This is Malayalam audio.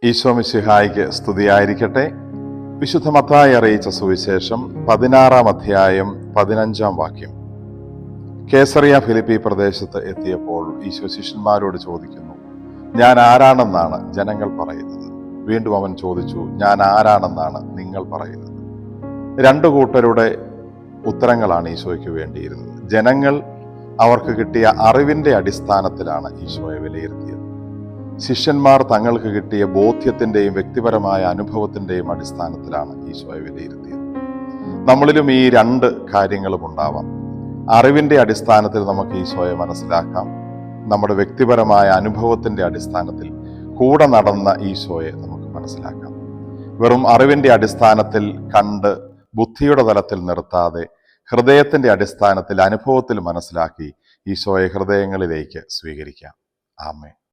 ഈശോ മിശിഹായിക്ക് സ്തുതിയായിരിക്കട്ടെ. വിശുദ്ധ മത്തായി അറിയിച്ച സുവിശേഷം 16-ാം അധ്യായം 15-ാം വാക്യം. കേസറിയ ഫിലിപ്പി പ്രദേശത്ത് എത്തിയപ്പോൾ ഈശോ ശിഷ്യന്മാരോട് ചോദിക്കുന്നു, ഞാൻ ആരാണെന്നാണ് ജനങ്ങൾ പറയുന്നത്? വീണ്ടും അവൻ ചോദിച്ചു, ഞാൻ ആരാണെന്നാണ് നിങ്ങൾ പറയുന്നത്? രണ്ടു കൂട്ടരുടെ ഉത്തരങ്ങളാണ് ഈശോയ്ക്ക് വേണ്ടിയിരുന്നത്. ജനങ്ങൾ അവർക്ക് കിട്ടിയ അറിവിന്റെ അടിസ്ഥാനത്തിലാണ് ഈശോയെ വിലയിരുത്തിയത്. ശിഷ്യന്മാർ തങ്ങൾക്ക് കിട്ടിയ ബോധ്യത്തിന്റെയും വ്യക്തിപരമായ അനുഭവത്തിന്റെയും അടിസ്ഥാനത്തിലാണ് ഈശോയെ വിലയിരുത്തിയത്. നമ്മളിലും ഈ രണ്ട് കാര്യങ്ങളും ഉണ്ടാവാം. അറിവിന്റെ അടിസ്ഥാനത്തിൽ നമുക്ക് ഈശോയെ മനസ്സിലാക്കാം. നമ്മുടെ വ്യക്തിപരമായ അനുഭവത്തിന്റെ അടിസ്ഥാനത്തിൽ കൂടെ നടന്ന ഈശോയെ നമുക്ക് മനസ്സിലാക്കാം. വെറും അറിവിന്റെ അടിസ്ഥാനത്തിൽ കണ്ട് ബുദ്ധിയുടെ തലത്തിൽ നിർത്താതെ ഹൃദയത്തിന്റെ അടിസ്ഥാനത്തിൽ അനുഭവത്തിൽ മനസ്സിലാക്കി ഈശോയെ ഹൃദയങ്ങളിലേക്ക് സ്വീകരിക്കാം. ആമേൻ.